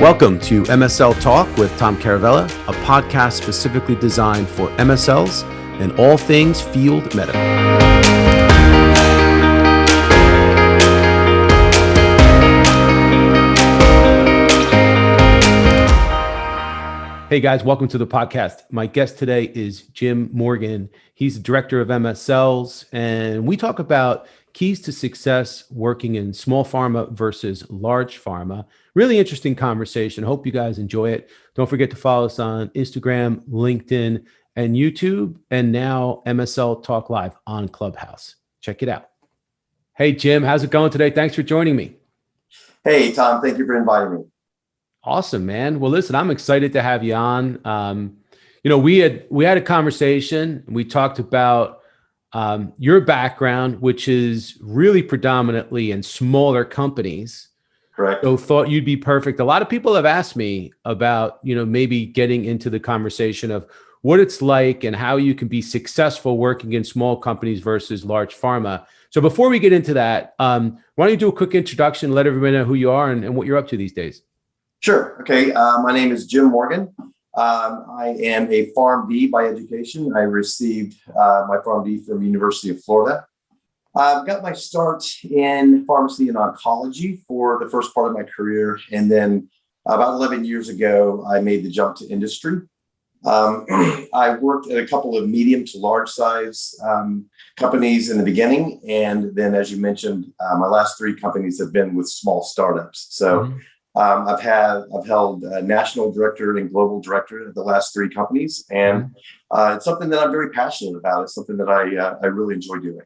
Welcome to MSL Talk with Tom Caravela, a podcast specifically designed for MSLs and all things field medical. Hey guys, welcome to the podcast. My guest today is Jim Morgan. He's the director of MSLs, and we talk about keys to success working in small pharma versus large pharma. Really interesting conversation. Hope you guys enjoy it. Don't forget to follow us on Instagram, LinkedIn, and YouTube, and now MSL Talk Live on Clubhouse. Check it out. Hey, Jim, how's it going today? Thanks for joining me. Hey, Tom, thank you for inviting me. Awesome, man. Well, listen, I'm excited to have you on. We had a conversation. We talked about your background, which is really predominantly in smaller companies. Correct. So thought you'd be perfect. A lot of people have asked me about, maybe getting into the conversation of what it's like and how you can be successful working in small companies versus large pharma. So before we get into that, why don't you do a quick introduction, let everybody know who you are and what you're up to these days? Sure. Okay. My name is Jim Morgan. I am a PharmD by education. I received my PharmD from University of Florida. I've got my start in pharmacy and oncology for the first part of my career. And then about 11 years ago, I made the jump to industry. I worked at a couple of medium to large size companies in the beginning. And then, as you mentioned, my last three companies have been with small startups. So I've held national director and global director at the last three companies. And it's something that I'm very passionate about. It's something that I really enjoy doing.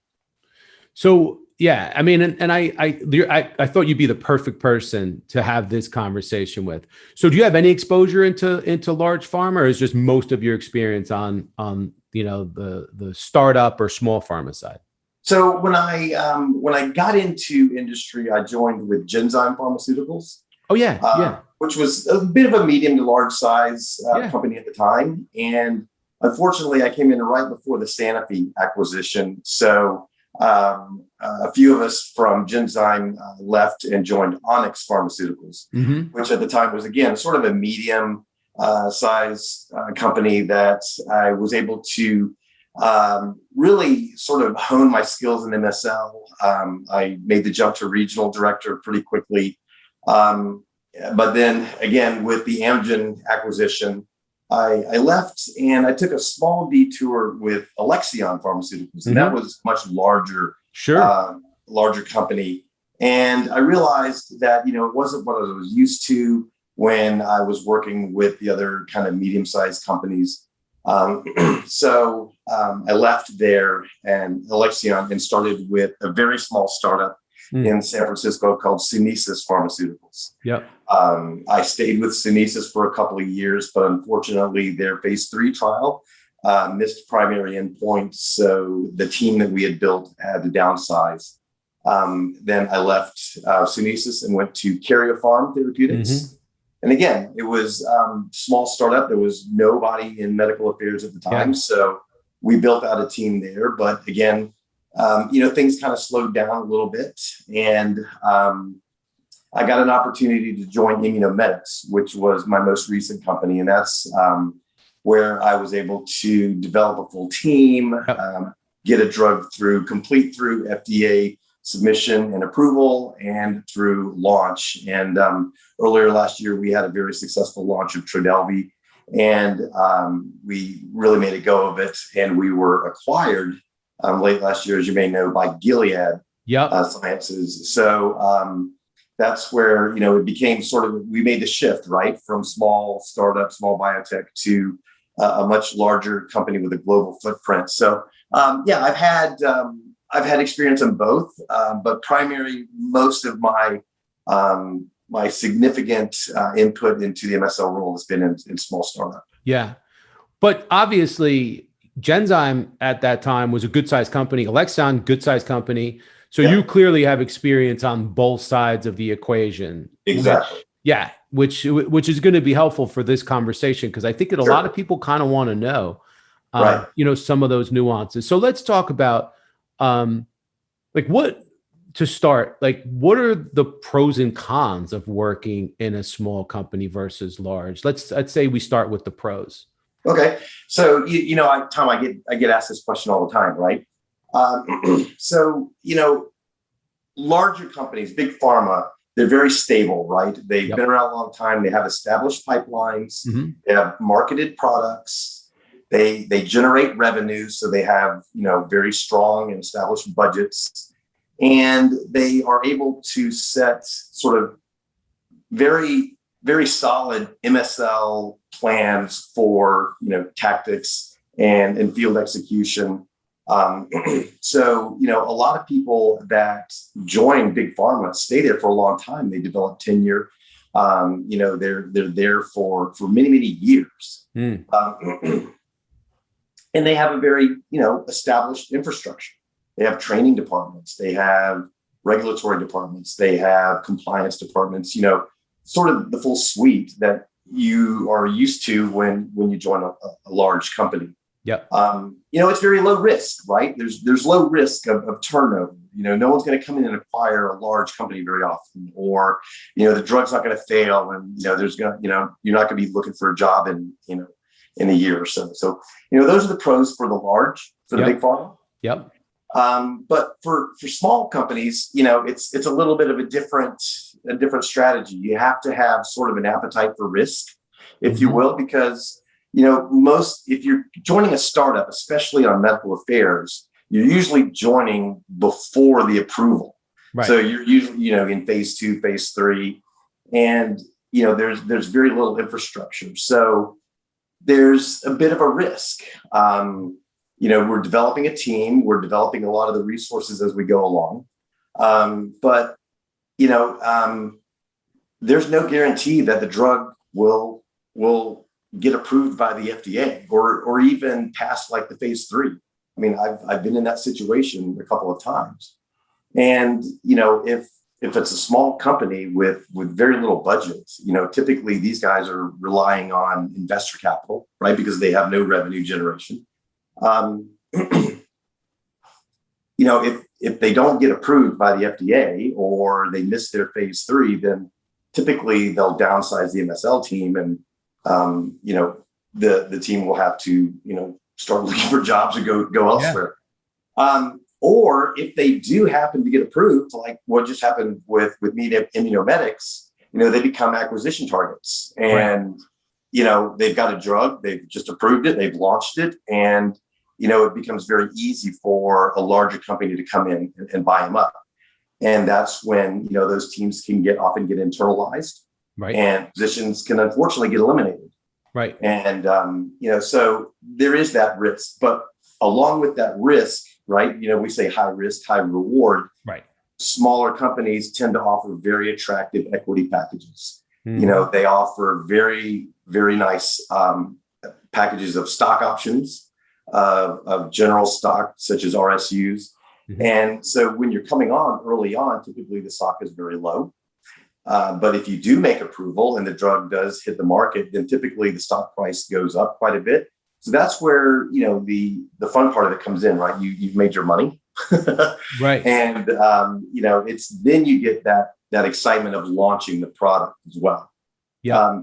So, yeah, I mean, and I thought you'd be the perfect person to have this conversation with. So do you have any exposure into large pharma, or is just most of your experience on the startup or small pharma side? So when I got into industry, I joined with Genzyme Pharmaceuticals. Oh, yeah. Which was a bit of a medium to large size company at the time. And unfortunately, I came in right before the Sanofi acquisition. So a few of us from Genzyme left and joined Onyx Pharmaceuticals, which at the time was, again, sort of a medium size company that I was able to really sort of hone my skills in MSL. I made the jump to regional director pretty quickly. But then again, with the Amgen acquisition, I left and I took a small detour with Alexion Pharmaceuticals, and that was much larger, larger company. And I realized that, it wasn't what I was used to when I was working with the other kind of medium-sized companies. So I left there and Alexion and started with a very small startup in San Francisco called Sunesis Pharmaceuticals. Yep. I stayed with Sunesis for a couple of years, but unfortunately their phase 3 trial missed primary endpoint. So the team that we had built had to downsize. Then I left Sunesis and went to Karyopharm Therapeutics. And again, it was small startup. There was nobody in medical affairs at the time. So we built out a team there. But again, things kind of slowed down a little bit, and I got an opportunity to join Immunomedics, which was my most recent company, and that's where I was able to develop a full team, get a drug complete through FDA submission and approval, and through launch. And earlier last year, we had a very successful launch of Trodelvy, and we really made a go of it, and we were acquired late last year, as you may know, by Gilead Sciences. So that's where, it became sort of, we made the shift, right, from small startup, small biotech to a much larger company with a global footprint. So I've had experience in both, but most of my significant input into the MSL role has been in small startup. Yeah, but obviously Genzyme at that time was a good sized company. Alexion, good sized company. So you clearly have experience on both sides of the equation. Exactly. Which is going to be helpful for this conversation, because I think that a lot of people kind of want to know, some of those nuances. So let's talk about what to start, like, what are the pros and cons of working in a small company versus large? Let's say we start with the pros. Okay. So, Tom, I get asked this question all the time, right? So, larger companies, big pharma, they're very stable, right? They've been around a long time. They have established pipelines. Mm-hmm. They have marketed products. They generate revenue, so they have very strong and established budgets, and they are able to set sort of very very solid MSL plans for tactics and field execution. So a lot of people that join big pharma stay there for a long time. They develop tenure. They're there for many years. And they have a very established infrastructure. They have training departments. They have regulatory departments. They have compliance departments. Sort of the full suite that you are used to when you join a large company. Yeah. It's very low risk, right? There's low risk of turnover. No one's going to come in and acquire a large company very often, or the drug's not going to fail, and there's going you're not going to be looking for a job in a year or so. So those are the pros for the big pharma. Yep. But for small companies, it's a little bit of a different strategy. You have to have sort of an appetite for risk, if you will, because if you're joining a startup, especially on medical affairs, you're usually joining before the approval. Right. So you're usually in phase 2, phase 3, and there's very little infrastructure. So there's a bit of a risk. We're developing a team. We're developing a lot of the resources as we go along. But there's no guarantee that the drug will get approved by the FDA or even past like the phase 3. I mean, I've been in that situation a couple of times. And, if it's a small company with very little budget, typically these guys are relying on investor capital, right? Because they have no revenue generation. If they don't get approved by the FDA or they miss their phase 3, then typically they'll downsize the MSL team, and the team will have to start looking for jobs or go elsewhere. Or if they do happen to get approved, like what just happened with Immunomedics, they become acquisition targets, and they've got a drug, they've just approved it, they've launched it, and it becomes very easy for a larger company to come in and buy them up. And that's when, those teams can often get internalized, right, and positions can unfortunately get eliminated. Right. And, so there is that risk, but along with that risk, right, we say high risk, high reward. Right. Smaller companies tend to offer very attractive equity packages. They offer very, very nice packages of stock options, of general stock, such as RSUs. And so when you're coming on early on, typically the stock is very low. But if you do make approval and the drug does hit the market, then typically the stock price goes up quite a bit. So that's where, the fun part of it comes in, right? You've made your money. Right. And, it's then you get that excitement of launching the product as well. Yeah.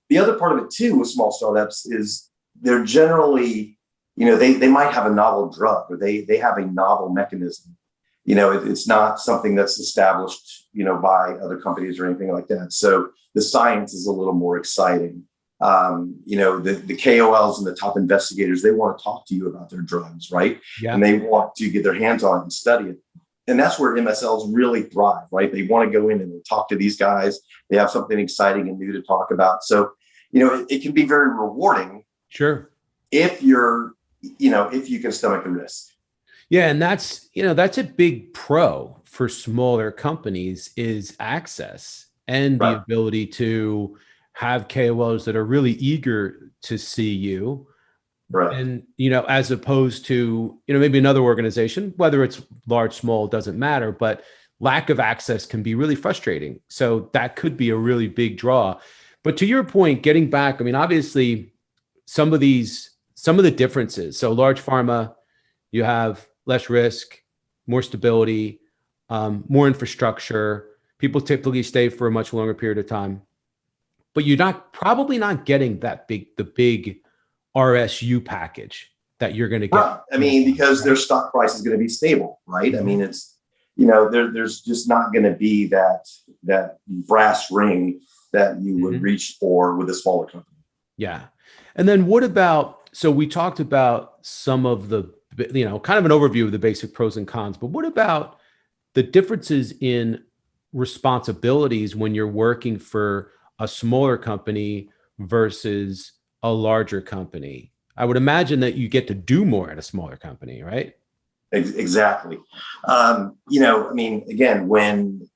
The other part of it too with small startups is they're generally, they might have a novel drug, or they have a novel mechanism. It's not something that's established, by other companies or anything like that. So the science is a little more exciting. The KOLs and the top investigators, they want to talk to you about their drugs, right? Yeah. And they want to get their hands on it and study it. And that's where MSLs really thrive, right? They want to go in and talk to these guys. They have something exciting and new to talk about. So, it can be very rewarding. Sure. If you can stomach the risk. Yeah. And that's a big pro for smaller companies, is access and the ability to have KOLs that are really eager to see you. Right. And, as opposed to, maybe another organization, whether it's large, small, doesn't matter, but lack of access can be really frustrating. So that could be a really big draw. But to your point, getting back, I mean, obviously some of the differences. So large pharma, you have less risk, more stability. more infrastructure. People typically stay for a much longer period of time, but you're probably not getting the big RSU package that you're going to get. Right. I mean, because their stock price is going to be stable, right? I mean, it's, there's just not going to be that brass ring that you would reach for with a smaller company. Yeah. And then what about, so we talked about some of the, kind of an overview of the basic pros and cons, but what about the differences in responsibilities when you're working for a smaller company versus a larger company? I would imagine that you get to do more at a smaller company, right? Exactly. I mean, again, when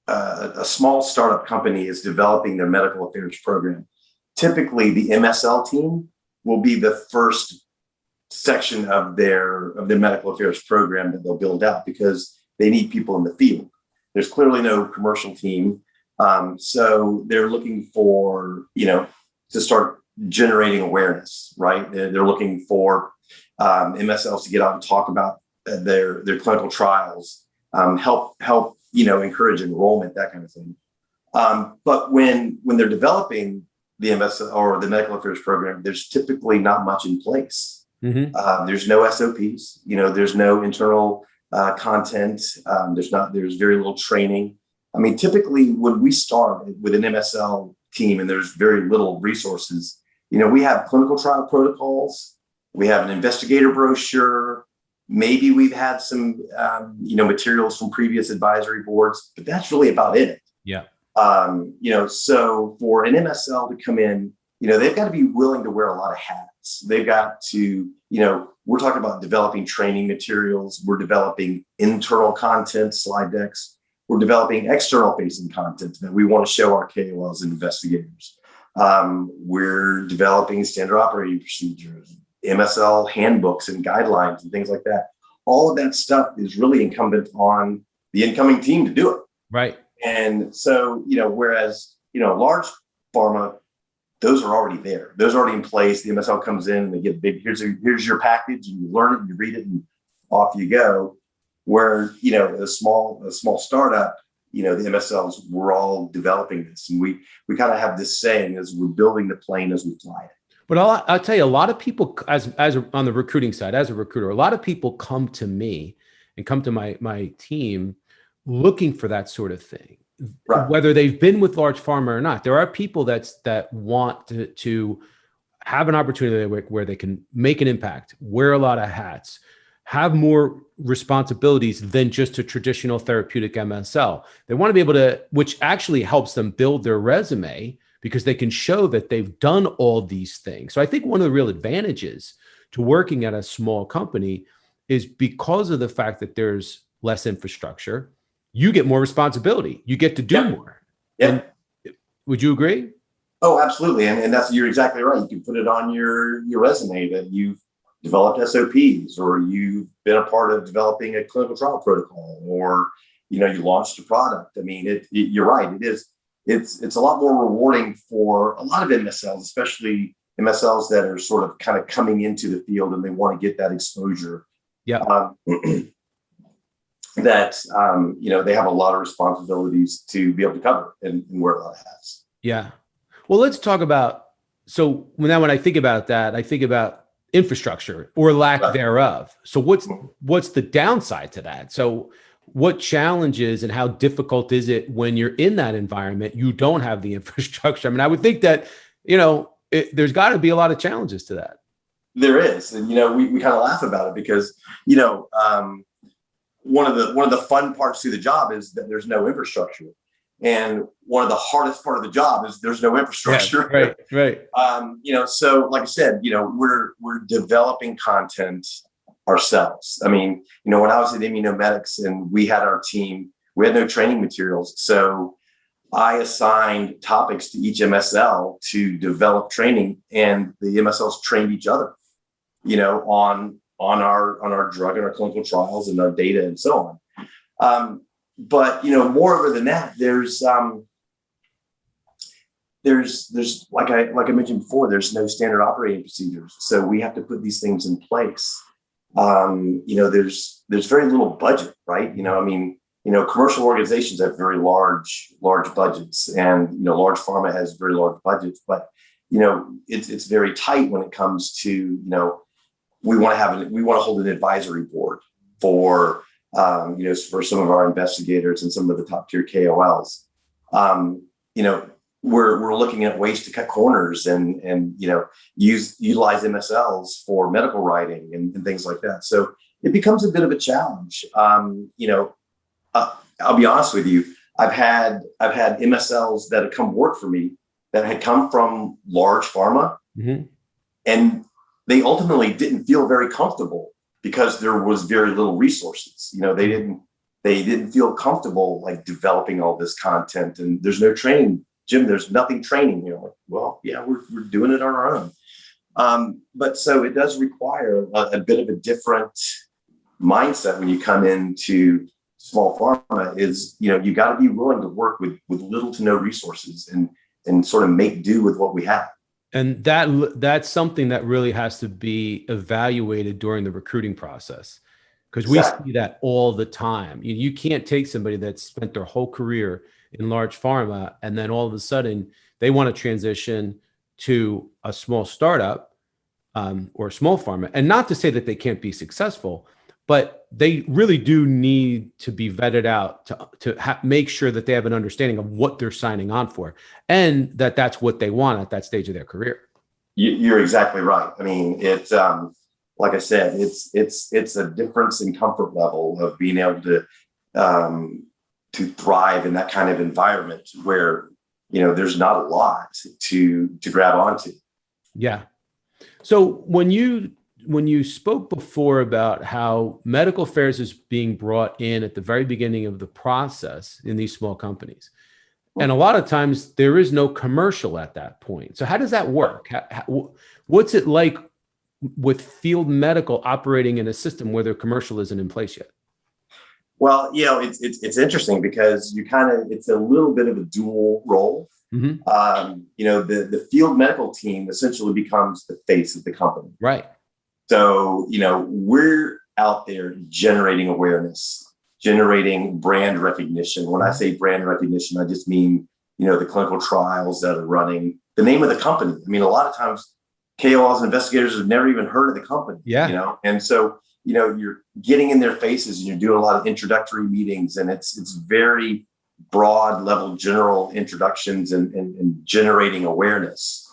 a small startup company is developing their medical affairs program, typically the MSL team will be the first section of their medical affairs program that they'll build out because they need people in the field. There's clearly no commercial team. So they're looking for, to start generating awareness, right? They're looking for MSLs to get out and talk about their clinical trials, help encourage enrollment, that kind of thing. But when they're developing the MSL or the medical affairs program, there's typically not much in place. There's no SOPs, there's no internal content. There's very little training. I mean, typically when we start with an MSL team and there's very little resources, we have clinical trial protocols, we have an investigator brochure, maybe we've had some, materials from previous advisory boards, but that's really about it. Yeah. So for an MSL to come in, they've got to be willing to wear a lot of hats. They've got to, we're talking about developing training materials. We're developing internal content, slide decks. We're developing external facing content that we want to show our KOLs and investigators. We're developing standard operating procedures, MSL handbooks and guidelines and things like that. All of that stuff is really incumbent on the incoming team to do it. Right. And so, whereas, large pharma, those are already there. Those are already in place. The MSL comes in and they get big, here's your package, and you learn it and you read it and off you go. Where, a small startup, the MSLs, we're all developing this. And we kind of have this saying as we're building the plane as we fly it. But I'll tell you, a lot of people, as on the recruiting side, as a recruiter, a lot of people come to me and come to my team looking for that sort of thing, right? Whether they've been with large pharma or not. There are people that want to have an opportunity where they can make an impact, wear a lot of hats, have more responsibilities than just a traditional therapeutic MSL. They want to be able to, which actually helps them build their resume because they can show that they've done all these things. So I think one of the real advantages to working at a small company is because of the fact that there's less infrastructure, you get more responsibility. You get to do more. Yeah. Would you agree? Oh, absolutely. And you're exactly right. You can put it on your resume that you've developed SOPs, or you've been a part of developing a clinical trial protocol, or, you launched a product. I mean, you're right. It is. It's a lot more rewarding for a lot of MSLs, especially MSLs that are sort of kind of coming into the field and they want to get that exposure. Yeah. They have a lot of responsibilities to be able to cover and wear a lot of hats. Yeah. Well, let's talk about, so when I think about that, I think about infrastructure or lack thereof. So what's the downside to that? So what challenges and how difficult is it when you're in that environment, you don't have the infrastructure? I mean, I would think that, there's got to be a lot of challenges to that. There is. And, we kind of laugh about it because, one of the fun parts to the job is that there's no infrastructure. And one of the hardest part of the job is there's no infrastructure. Yeah, right. So like I said, we're developing content ourselves. I mean, when I was at Immunomedics and we had our team, we had no training materials. So I assigned topics to each MSL to develop training, and the MSLs trained each other, on our drug and our clinical trials and our data and so on. But moreover than that, there's like I mentioned before, there's no standard operating procedures. So we have to put these things in place. There's very little budget, right? I mean, commercial organizations have very large budgets, and large pharma has very large budgets, but it's very tight when it comes to we want to hold an advisory board for for some of our investigators and some of the top tier KOLs. We're looking at ways to cut corners and utilize MSLs for medical writing and things like that. So it becomes a bit of a challenge. I'll be honest with you. I've had MSLs that have come work for me that had come from large pharma, mm-hmm. and they ultimately didn't feel very comfortable because there was very little resources. They didn't feel comfortable like developing all this content, and there's no training. Jim, there's nothing training. Like, well, yeah, we're doing it on our own. But so it does require a bit of a different mindset when you come into small pharma. Is you got to be willing to work with little to no resources and sort of make do with what we have. And that's something that really has to be evaluated during the recruiting process, because Exactly. we see that all the time. You can't take somebody that's spent their whole career in large pharma and then all of a sudden they want to transition to a small startup or a small pharma. And not to say that they can't be successful, but they really do need to be vetted out to make sure that they have an understanding of what they're signing on for, and that that's what they want at that stage of their career. You're exactly right. I mean, it's like I said, it's a difference in comfort level of being able to thrive in that kind of environment where there's not a lot to grab onto. Yeah. So when you spoke before about how medical affairs is being brought in at the very beginning of the process in these small companies, and a lot of times there is no commercial at that point. So how does that work? What's it like with field medical operating in a system where the commercial isn't in place yet? Well, it's interesting because it's a little bit of a dual role. Mm-hmm. The field medical team essentially becomes the face of the company. Right. So, we're out there generating awareness, generating brand recognition. When I say brand recognition, I just mean, the clinical trials that are running, the name of the company. I mean, a lot of times KOLs and investigators have never even heard of the company. Yeah. And so, you're getting in their faces and you're doing a lot of introductory meetings, and it's very broad level general introductions and generating awareness.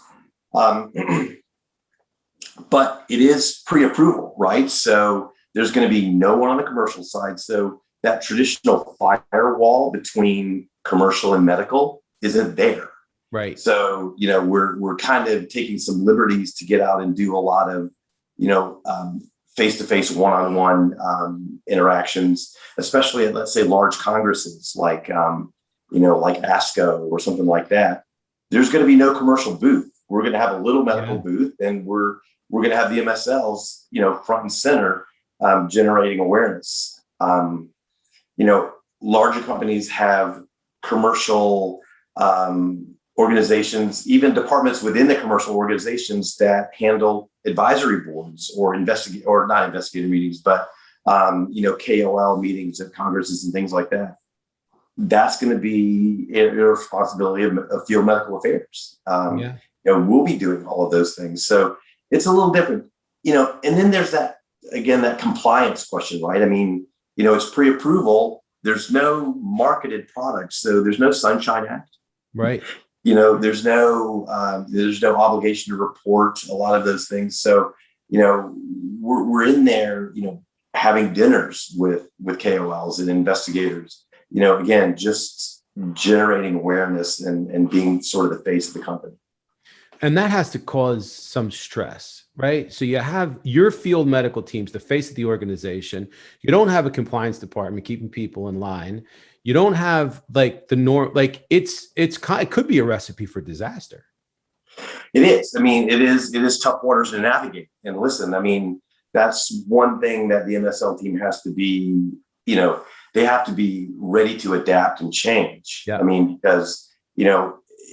But it is pre-approval, right? So there's going to be no one on the commercial side. So that traditional firewall between commercial and medical isn't there. Right. So, we're kind of taking some liberties to get out and do a lot of, face-to-face one-on-one interactions, especially at, let's say, large congresses like ASCO or something like that. There's going to be no commercial booth. We're going to have a little medical booth, and we're going to have the MSLs, front and center, generating awareness. Larger companies have commercial organizations, even departments within the commercial organizations that handle advisory boards or not investigative meetings, but KOL meetings at congresses and things like that. That's going to be a responsibility of field medical affairs. We'll be doing all of those things. So it's a little different, and then there's that compliance question, right? I mean, it's pre-approval. There's no marketed products. So there's no Sunshine Act. Right. There's no obligation to report a lot of those things. So, we're in there, having dinners with KOLs and investigators, again, just generating awareness and being sort of the face of the company. And that has to cause some stress, right? So you have your field medical teams, the face of the organization. You don't have a compliance department keeping people in line. You don't have like the norm, like it could be a recipe for disaster. It is. I mean, it is tough waters to navigate. And listen, I mean, that's one thing that the MSL team has to be, they have to be ready to adapt and change. Yeah. I mean, because,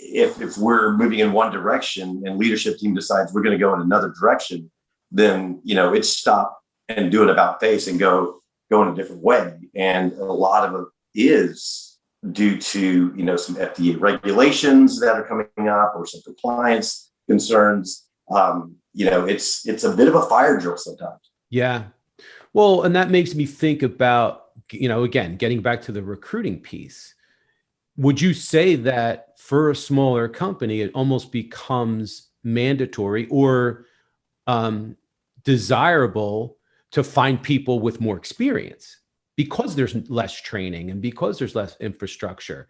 if we're moving in one direction and leadership team decides we're going to go in another direction, then, it's stop and do an about face and go in a different way. And a lot of it is due to, some FDA regulations that are coming up or some compliance concerns. It's a bit of a fire drill sometimes. Yeah. Well, and that makes me think about, again, getting back to the recruiting piece. Would you say that for a smaller company, it almost becomes mandatory or desirable to find people with more experience because there's less training and because there's less infrastructure?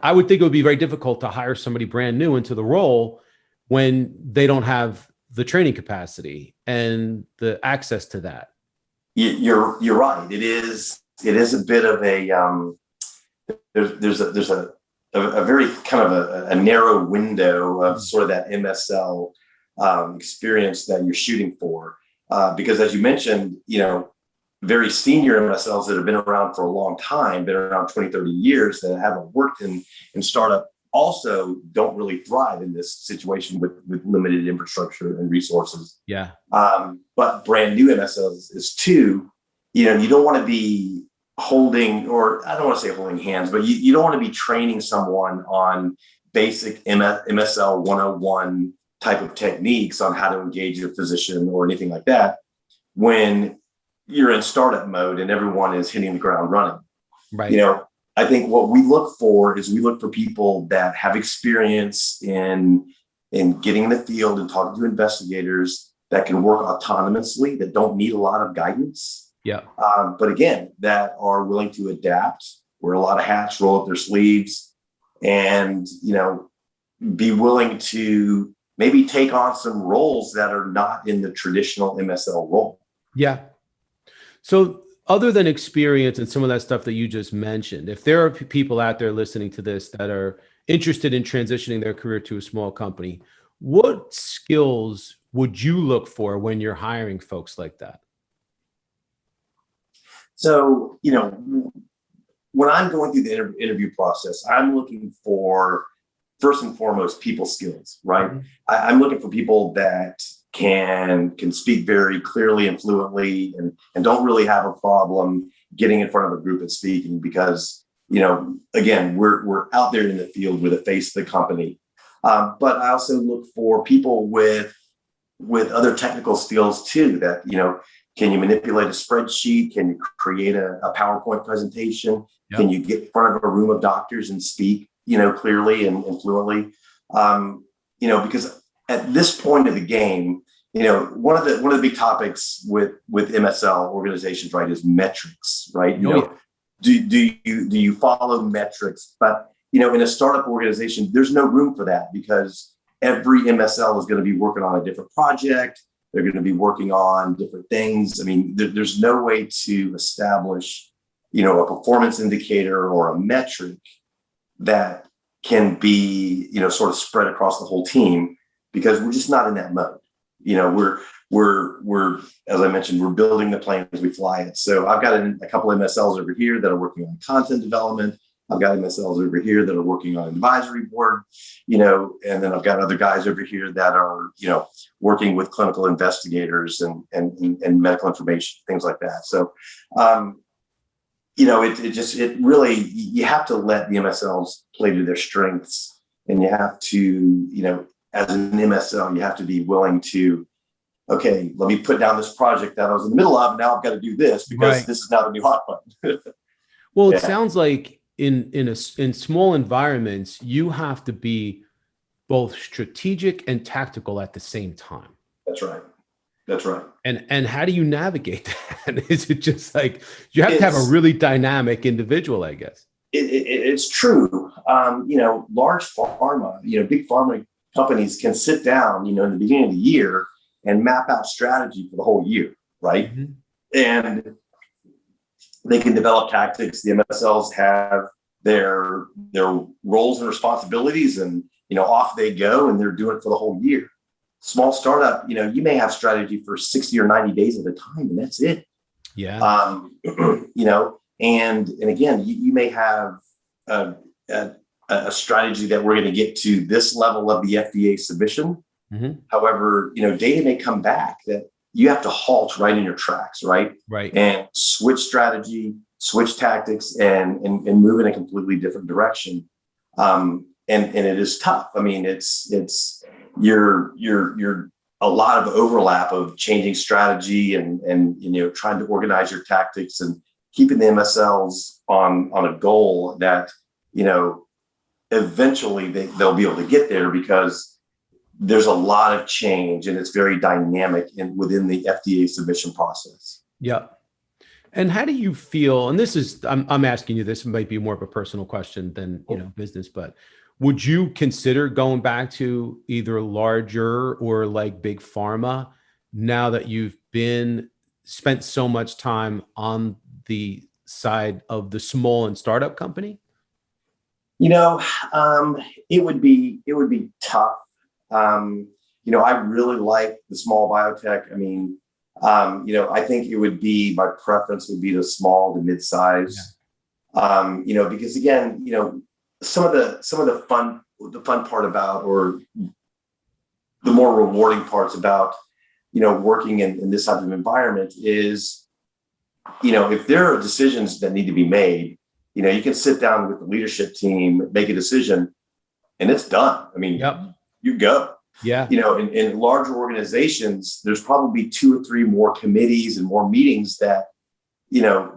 I would think it would be very difficult to hire somebody brand new into the role when they don't have the training capacity and the access to that. You're right. It is a bit of a there's a very kind of a narrow window of sort of that MSL experience that you're shooting for, because as you mentioned, very senior MSLs that have been around for a long time, been around 20, 30 years, that haven't worked in startup, also don't really thrive in this situation with limited infrastructure and resources. Yeah. But brand new MSLs is too, you don't want to be holding, or I don't want to say holding hands, but you don't want to be training someone on basic MSL 101 type of techniques on how to engage a physician or anything like that when you're in startup mode and everyone is hitting the ground running. Right. I think what we look for people that have experience in getting in the field and talking to investigators, that can work autonomously, that don't need a lot of guidance. Yeah. But again, that are willing to adapt, wear a lot of hats, roll up their sleeves, and, be willing to maybe take on some roles that are not in the traditional MSL role. Yeah. So other than experience and some of that stuff that you just mentioned, if there are people out there listening to this that are interested in transitioning their career to a small company, what skills would you look for when you're hiring folks like that? So, when I'm going through the interview process, I'm looking for, first and foremost, people skills, right? Mm-hmm. I'm looking for people that can speak very clearly and fluently and don't really have a problem getting in front of a group and speaking, because, again, we're out there in the field with the face of the company. But I also look for people with other technical skills too, that, can you manipulate a spreadsheet? Can you create a PowerPoint presentation? Yep. Can you get in front of a room of doctors and speak, clearly and fluently? Because at this point of the game, one of the big topics with MSL organizations, right, is metrics, right? Do you follow metrics? But in a startup organization, there's no room for that, because every MSL is going to be working on a different project. They're going to be working on different things. I mean, there's no way to establish, a performance indicator or a metric that can be, sort of spread across the whole team, because we're just not in that mode. We're as I mentioned, we're building the plane as we fly it. So I've got a couple of MSLs over here that are working on content development. I've got MSLs over here that are working on advisory board, and then I've got other guys over here that are, working with clinical investigators and medical information, things like that. So, it really, you have to let the MSLs play to their strengths, and you have to, as an MSL, you have to be willing to, okay, let me put down this project that I was in the middle of, and now I've got to do this because right. This is now the new hot button. Well, it sounds like in small environments, you have to be both strategic and tactical at the same time. That's right. That's right. And how do you navigate that? Is it just like you have to have a really dynamic individual, I guess? It's true. Large pharma, big pharma companies can sit down, in the beginning of the year and map out strategy for the whole year, right? Mm-hmm. And they can develop tactics. The MSLs have their roles and responsibilities, and off they go, and they're doing it for the whole year. Small startup, you may have strategy for 60 or 90 days at a time, and that's it. Yeah. And again, you may have a strategy that we're going to get to this level of the FDA submission. Mm-hmm. However, data may come back that you have to halt right in your tracks, right? Right. And switch strategy, switch tactics and move in a completely different direction. And it is tough. I mean, it's you're a lot of overlap of changing strategy and trying to organize your tactics and keeping the MSLs on a goal that eventually they'll be able to get there, because there's a lot of change and it's very dynamic within the FDA submission process. Yeah. And how do you feel? And this is, I'm asking you, this might be more of a personal question than, business, but would you consider going back to either larger or like big pharma now that you've spent so much time on the side of the small and startup company? It would be tough. I really like the small biotech. I mean, I think it would be, my preference would be the small to mid-size. Yeah. Because again, some of the fun part about, or the more rewarding parts about, working in this type of environment is, if there are decisions that need to be made, you can sit down with the leadership team, make a decision, and it's done. I mean, yep. You go. Yeah. In larger organizations, there's probably 2 or 3 more committees and more meetings that,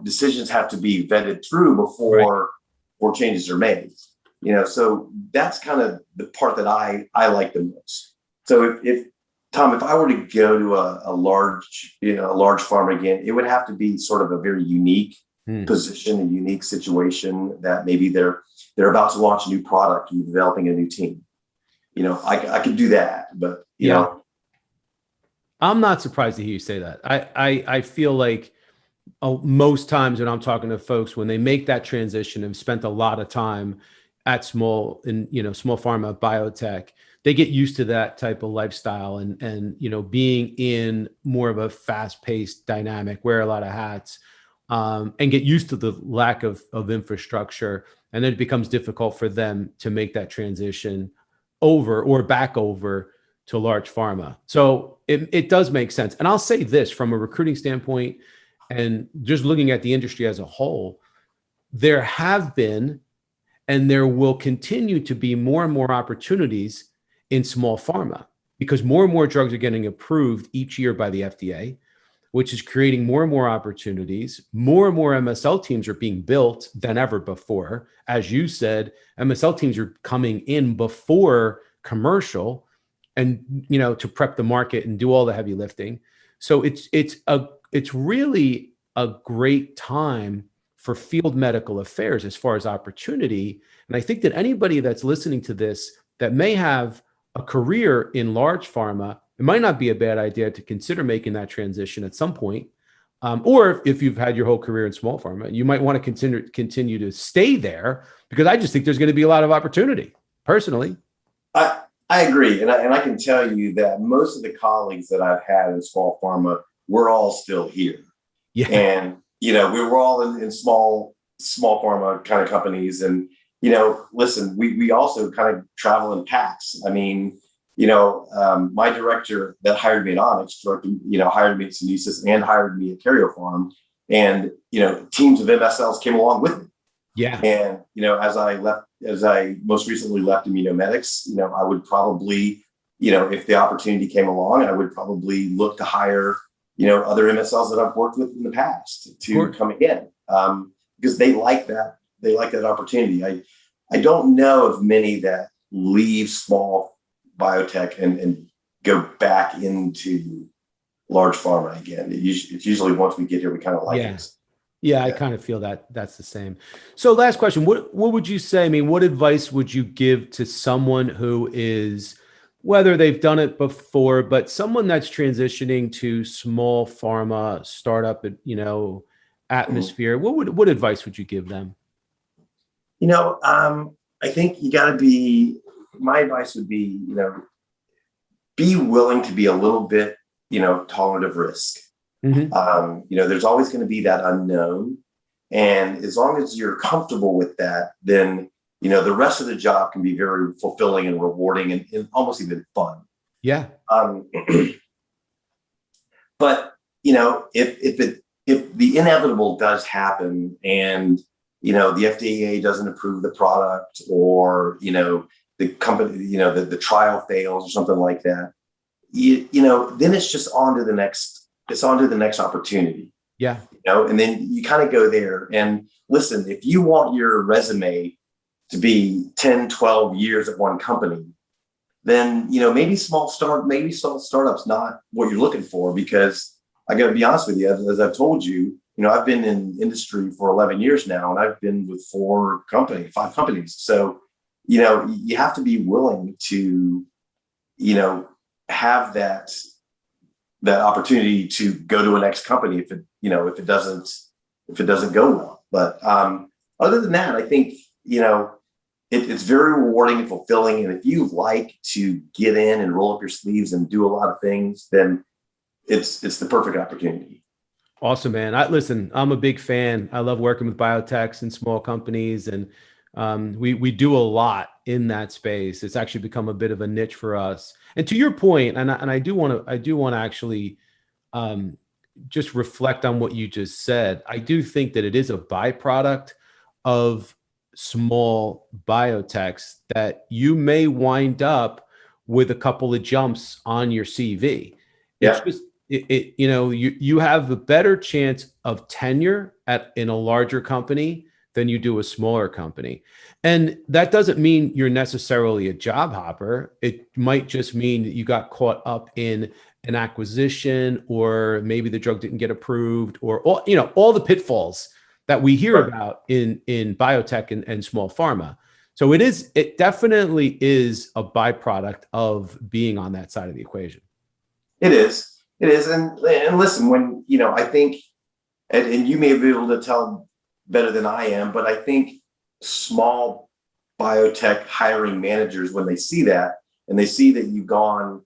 decisions have to be vetted through before changes are made. So that's kind of the part that I like the most. So if Tom, if I were to go to a large pharma again, it would have to be sort of a very unique position, a unique situation that maybe they're about to launch a new product and developing a new team. I could do that, but you know, I'm not surprised to hear you say that. I feel like most times when I'm talking to folks, when they make that transition and spent a lot of time at small pharma biotech, they get used to that type of lifestyle and being in more of a fast-paced dynamic, wear a lot of hats, and get used to the lack of infrastructure. And then it becomes difficult for them to make that transition back over to large pharma. So it does make sense. And I'll say this from a recruiting standpoint and just looking at the industry as a whole, there have been and there will continue to be more and more opportunities in small pharma because more and more drugs are getting approved each year by the FDA, which is creating more and more opportunities. More and more MSL teams are being built than ever before. As you said, MSL teams are coming in before commercial and, to prep the market and do all the heavy lifting. So it's really a great time for field medical affairs as far as opportunity. And I think that anybody that's listening to this that may have a career in large pharma, it might not be a bad idea to consider making that transition at some point. Or if you've had your whole career in small pharma, you might want to continue to stay there because I just think there's going to be a lot of opportunity personally. I agree. And I can tell you that most of the colleagues that I've had in small pharma, we're all still here. Yeah. And, we were all in small pharma kind of companies. And, listen, we also kind of travel in packs. I mean, my director that hired me at Onyx, hired me at Synesis and hired me at Carolan. And, teams of MSLs came along with me. Yeah. And, as I most recently left Immunomedics, I would probably, if the opportunity came along, I would probably look to hire, other MSLs that I've worked with in the past to come again, because they like that. They like that opportunity. I don't know of many that leave small biotech and go back into large pharma again. It's usually once we get here, we kind of like it. Yeah, I kind of feel that that's the same. So last question, what would you say? I mean, what advice would you give to someone who is, whether they've done it before, but someone that's transitioning to small pharma startup, atmosphere? What advice would you give them? I think you got to be, my advice would be, be willing to be a little bit, tolerant of risk. Mm-hmm. There's always going to be that unknown. And as long as you're comfortable with that, then, the rest of the job can be very fulfilling and rewarding and almost even fun. Yeah. But, if if the inevitable does happen and, the FDA doesn't approve the product, or, the company, the trial fails or something like that, then it's just on to the next, opportunity. Yeah. And then you kind of go there. And listen, if you want your resume to be 10, 12 years at one company, then, maybe small startup's not what you're looking for, because I got to be honest with you, as I've told you, I've been in industry for 11 years now, and I've been with 5 companies. So, you have to be willing to, have that opportunity to go to a next company if it doesn't go well. But other than that, I think, it's very rewarding and fulfilling. And if you like to get in and roll up your sleeves and do a lot of things, then it's the perfect opportunity. Awesome, man. Listen, I'm a big fan. I love working with biotechs and small companies, and we do a lot in that space. It's actually become a bit of a niche for us. And to your point, and I do want to actually just reflect on what you just said. I do think that it is a byproduct of small biotechs that you may wind up with a couple of jumps on your CV. Yeah. It's just, you have a better chance of tenure in a larger company than you do a smaller company. And that doesn't mean you're necessarily a job hopper. It might just mean that you got caught up in an acquisition, or maybe the drug didn't get approved, or all the pitfalls that we hear about in biotech and small pharma. So it definitely is a byproduct of being on that side of the equation. It is. And listen, when, I think, and you may be able to tell better than I am, but I think small biotech hiring managers, when they see that and they see that you've gone,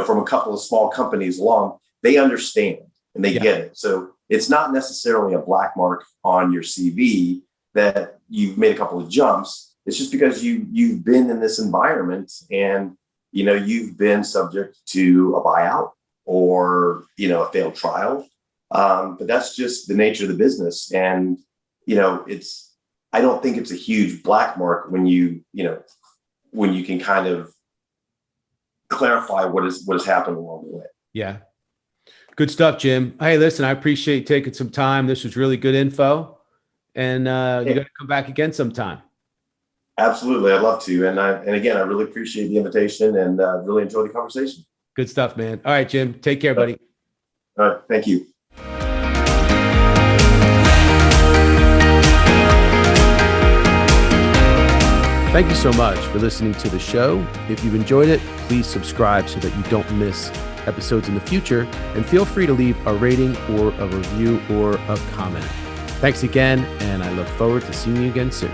from a couple of small companies along, they understand and they get it. So it's not necessarily a black mark on your CV that you've made a couple of jumps. It's just because you've been in this environment, and, you've been subject to a buyout or, a failed trial. But that's just the nature of the business. And, I don't think it's a huge black mark when you can kind of clarify what has happened along the way. Yeah. Good stuff, Jim. Hey, listen, I appreciate you taking some time. This was really good info, and you got to come back again sometime. Absolutely. I'd love to. And again, I really appreciate the invitation, and really enjoyed the conversation. Good stuff, man. All right, Jim, take care, buddy. All right. Thank you. Thank you so much for listening to the show. If you've enjoyed it, please subscribe so that you don't miss episodes in the future, and feel free to leave a rating or a review or a comment. Thanks again, and I look forward to seeing you again soon.